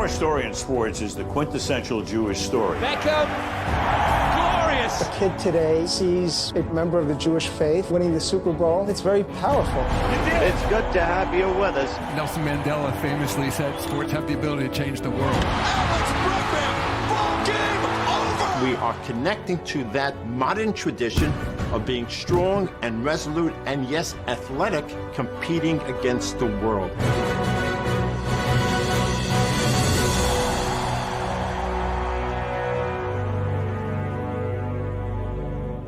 Our story in sports is the quintessential Jewish story. Beckham, glorious! A kid today sees a member of the Jewish faith winning the Super Bowl. It's very powerful. It's good to have you with us. Nelson Mandela famously said, sports have the ability to change the world. We are connecting to that modern tradition of being strong and resolute and, yes, athletic, competing against the world.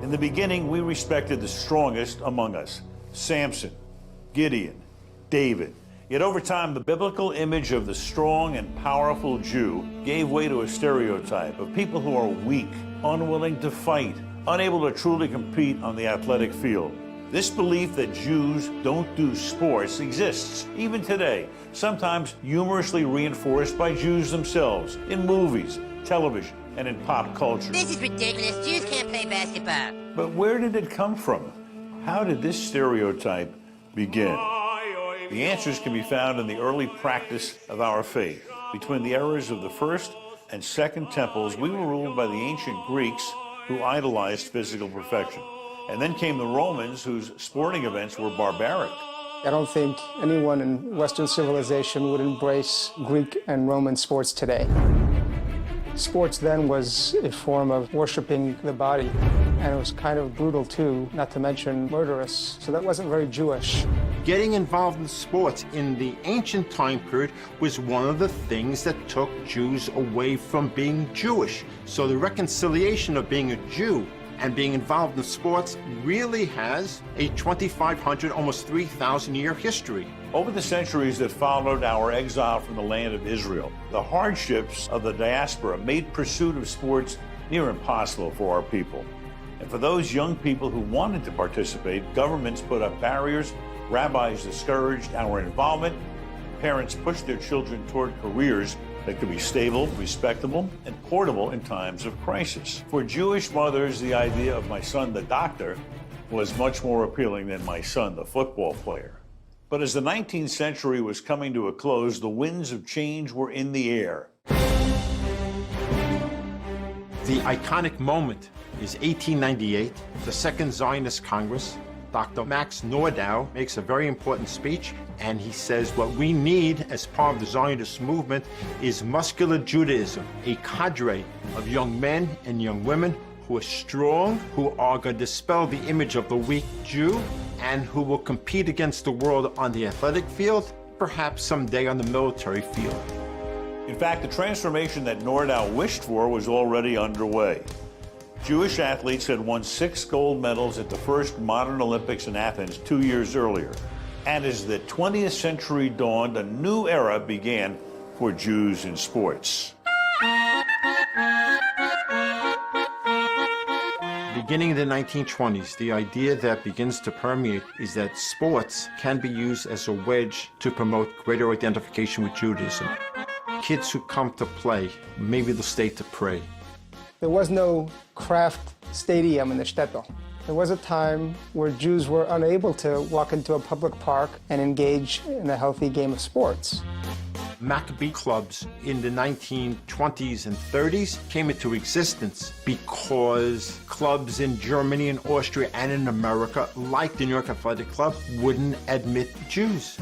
In the beginning, we respected the strongest among us: Samson, Gideon, David. Yet over time, the biblical image of the strong and powerful Jew gave way to a stereotype of people who are weak, unwilling to fight, unable to truly compete on the athletic field. This belief that Jews don't do sports exists even today, sometimes humorously reinforced by Jews themselves in movies, television, and in pop culture. This is ridiculous. Jews can't play basketball. But where did it come from? How did this stereotype begin? The answers can be found in the early practice of our faith. Between the eras of the first and second temples, we were ruled by the ancient Greeks, who idolized physical perfection. And then came the Romans, whose sporting events were barbaric. I don't think anyone in Western civilization would embrace Greek and Roman sports today. Sports then was a form of worshiping the body, and it was kind of brutal too, not to mention murderous, so that wasn't very Jewish. Getting involved in sports in the ancient time period was one of the things that took Jews away from being Jewish. So the reconciliation of being a Jew and being involved in sports really has a 2,500, almost 3,000 year history. Over the centuries that followed our exile from the land of Israel, the hardships of the diaspora made pursuit of sports near impossible for our people. And for those young people who wanted to participate, governments put up barriers, rabbis discouraged our involvement, parents pushed their children toward careers that could be stable, respectable, and portable in times of crisis. For Jewish mothers, the idea of my son the doctor was much more appealing than my son the football player. But as the 19th century was coming to a close, the winds of change were in the air. The iconic moment is 1898, the Second Zionist Congress. Dr. Max Nordau makes a very important speech, and he says what we need as part of the Zionist movement is muscular Judaism, a cadre of young men and young women who are strong, who are going to dispel the image of the weak Jew, and who will compete against the world on the athletic field, perhaps someday on the military field. In fact, the transformation that Nordau wished for was already underway. Jewish athletes had won 6 gold medals at the first modern Olympics in Athens 2 years earlier. And as the 20th century dawned, a new era began for Jews in sports. Beginning in the 1920s, the idea that begins to permeate is that sports can be used as a wedge to promote greater identification with Judaism. Kids who come to play, maybe they'll stay to pray. There was no craft stadium in the shtetl. There was a time where Jews were unable to walk into a public park and engage in a healthy game of sports. Maccabee clubs in the 1920s and 30s came into existence because clubs in Germany and Austria and in America, like the New York Athletic Club, wouldn't admit Jews.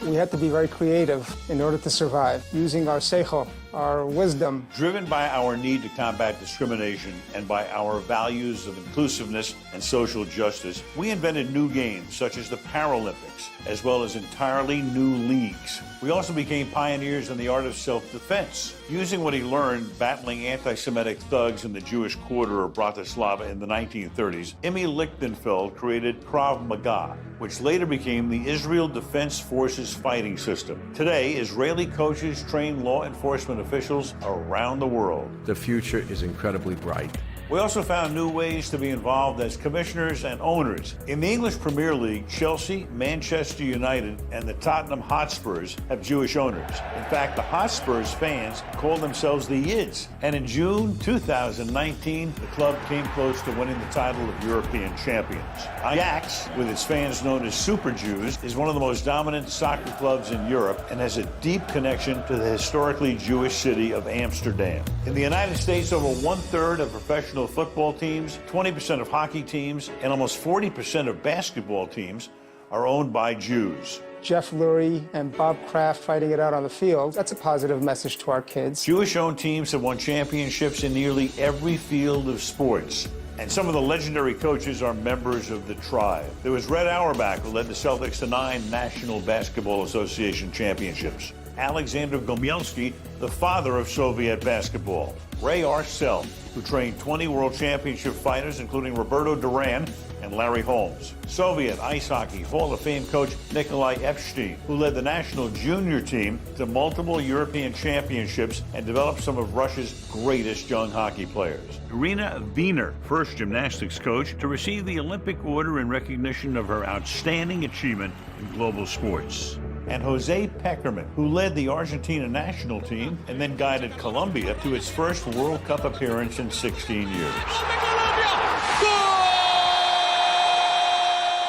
We had to be very creative in order to survive, using our seichel, our wisdom. Driven by our need to combat discrimination and by our values of inclusiveness and social justice, we invented new games such as the Paralympics, as well as entirely new leagues. We also became pioneers in the art of self-defense, using what he learned battling anti-Semitic thugs in the Jewish quarter of Bratislava in the 1930s. Emmy Lichtenfeld created Krav Maga, which later became the Israel Defense Forces fighting system. Today, Israeli coaches train law enforcement officials around the world. The future is incredibly bright. We also found new ways to be involved as commissioners and owners. In the English Premier League, Chelsea, Manchester United, and the Tottenham Hotspurs have Jewish owners. In fact, the Hotspurs fans call themselves the Yids. And in June 2019, the club came close to winning the title of European champions. Ajax, with its fans known as Super Jews, is one of the most dominant soccer clubs in Europe and has a deep connection to the historically Jewish city of Amsterdam. In the United States, over 1/3 of professional football teams, 20% of hockey teams, and almost 40% of basketball teams are owned by Jews. Jeff Lurie and Bob Kraft fighting it out on the field, that's a positive message to our kids. Jewish-owned teams have won championships in nearly every field of sports. And some of the legendary coaches are members of the tribe. There was Red Auerbach, who led the Celtics to 9 National Basketball Association championships. Alexander Gomielski, the father of Soviet basketball. Ray Arcel, who trained 20 world championship fighters, including Roberto Duran and Larry Holmes. Soviet ice hockey Hall of Fame coach Nikolai Epstein, who led the national junior team to multiple European championships and developed some of Russia's greatest young hockey players. Irina Wiener, first gymnastics coach to receive the Olympic Order in recognition of her outstanding achievement in global sports. And Jose Peckerman, who led the Argentina national team and then guided Colombia to its first World Cup appearance in 16 years.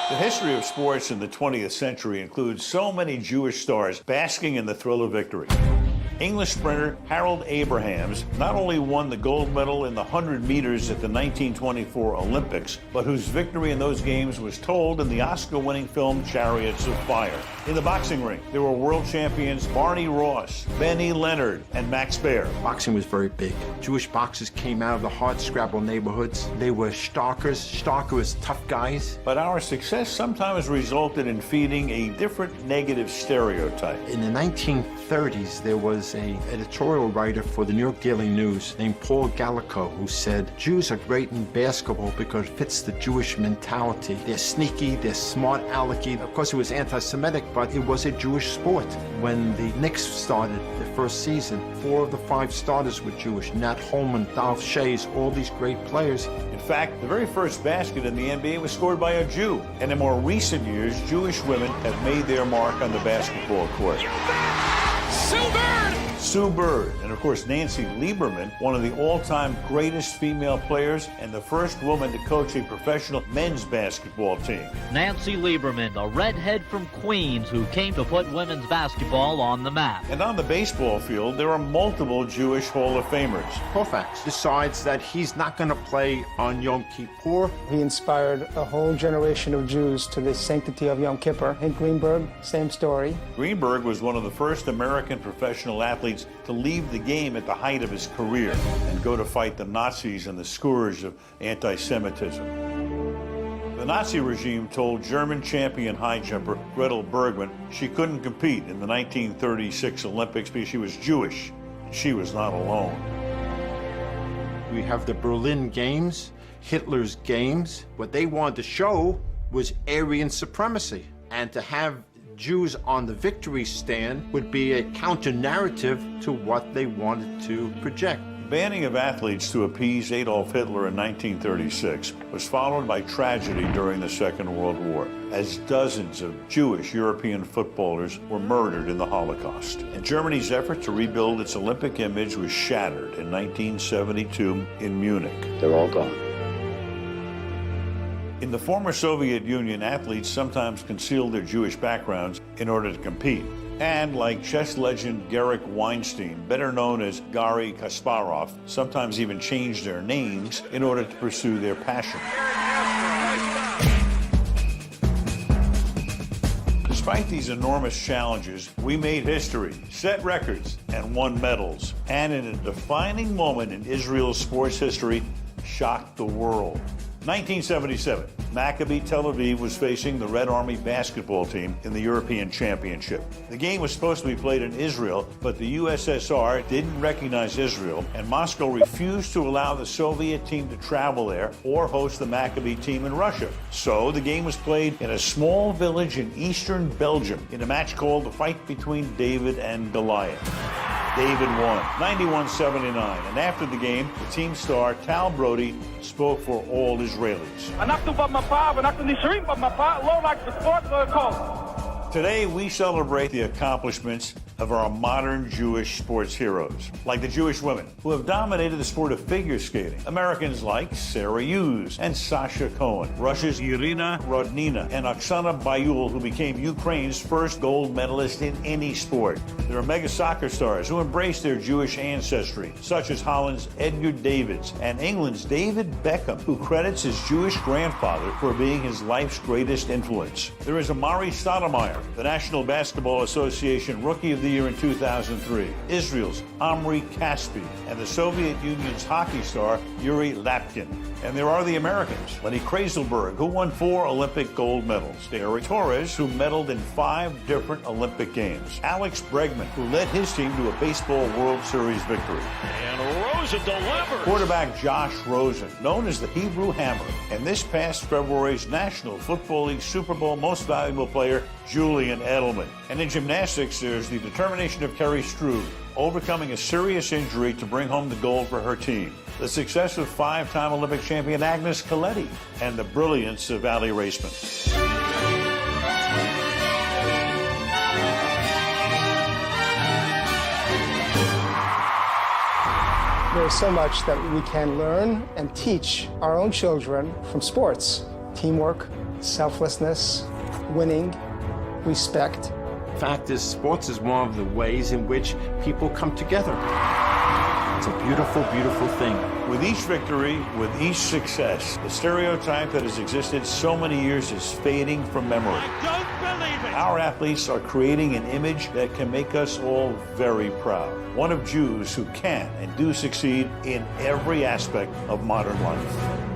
The history of sports in the 20th century includes so many Jewish stars basking in the thrill of victory. English sprinter Harold Abrahams not only won the gold medal in the 100 meters at the 1924 Olympics, but whose victory in those games was told in the Oscar-winning film Chariots of Fire. In the boxing ring, there were world champions Barney Ross, Benny Leonard, and Max Baer. Boxing was very big. Jewish boxers came out of the hardscrabble neighborhoods. They were starkers. Starker was tough guys. But our success sometimes resulted in feeding a different negative stereotype. In the 1930s, there was an editorial writer for the New York Daily News named Paul Gallico who said, Jews are great in basketball because it fits the Jewish mentality. They're sneaky, they're smart alecky. Of course, it was anti-Semitic, but it was a Jewish sport. When the Knicks started the first season, 4 of the 5 starters were Jewish. Nat Holman, Dolph Shays, all these great players. In fact, the very first basket in the NBA was scored by a Jew. And in more recent years, Jewish women have made their mark on the basketball court. Sue Bird, and of course Nancy Lieberman, one of the all-time greatest female players and the first woman to coach a professional men's basketball team. Nancy Lieberman, the redhead from Queens who came to put women's basketball on the map. And on the baseball field, there are multiple Jewish Hall of Famers. Koufax decides that he's not going to play on Yom Kippur. He inspired a whole generation of Jews to the sanctity of Yom Kippur. Hank Greenberg, same story. Greenberg was one of the first American professional athletes to leave the game at the height of his career and go to fight the Nazis and the scourge of anti-Semitism. The Nazi regime told German champion high jumper Gretel Bergmann she couldn't compete in the 1936 Olympics because she was Jewish. She was not alone. We have the Berlin Games, Hitler's Games. What they wanted to show was Aryan supremacy, and to have Jews on the victory stand would be a counter-narrative to what they wanted to project. Banning of athletes to appease Adolf Hitler in 1936 was followed by tragedy during the Second World War, as dozens of Jewish European footballers were murdered in the Holocaust. And Germany's effort to rebuild its Olympic image was shattered in 1972 in Munich. They're all gone. In the former Soviet Union, athletes sometimes concealed their Jewish backgrounds in order to compete. And like chess legend Garrick Weinstein, better known as Garry Kasparov, sometimes even changed their names in order to pursue their passion. Despite these enormous challenges, we made history, set records, and won medals. And in a defining moment in Israel's sports history, shocked the world. 1977, Maccabi Tel Aviv was facing the Red Army basketball team in the European Championship. The game was supposed to be played in Israel, but the USSR didn't recognize Israel, and Moscow refused to allow the Soviet team to travel there or host the Maccabi team in Russia. So the game was played in a small village in eastern Belgium in a match called the Fight Between David and Goliath. David won, 91-79. And after the game, the team star, Tal Brody, spoke for all Israelis. Today, we celebrate the accomplishments of our modern Jewish sports heroes, like the Jewish women who have dominated the sport of figure skating. Americans like Sarah Hughes and Sasha Cohen, Russia's Irina Rodnina, and Oksana Bayul, who became Ukraine's first gold medalist in any sport. There are mega soccer stars who embrace their Jewish ancestry, such as Holland's Edgar Davids and England's David Beckham, who credits his Jewish grandfather for being his life's greatest influence. There is Amari Stoudemire, the National Basketball Association Rookie of the Year in 2003, Israel's Omri Caspi, and the Soviet Union's hockey star Yuri Lapkin. And there are the Americans, Lenny Kreiselberg, who won 4 Olympic gold medals, Derek Torres, who medaled in 5 different Olympic games, Alex Bregman, who led his team to a Baseball World Series victory, And Rosen delivers. quarterback Josh Rosen, known as the Hebrew Hammer, and this past February's National Football League Super Bowl Most Valuable Player, Julian Edelman. And in gymnastics, there's the determination of Kerry Strug, overcoming a serious injury to bring home the gold for her team, the success of 5-time Olympic champion Agnes Coletti, and the brilliance of Ali Raceman. There's so much that we can learn and teach our own children from sports. Teamwork, selflessness, winning, respect. Fact is, sports is one of the ways in which people come together. It's a beautiful, beautiful thing. With each victory, with each success, the stereotype that has existed so many years is fading from memory. I don't believe it. Our athletes are creating an image that can make us all very proud. One of Jews who can and do succeed in every aspect of modern life.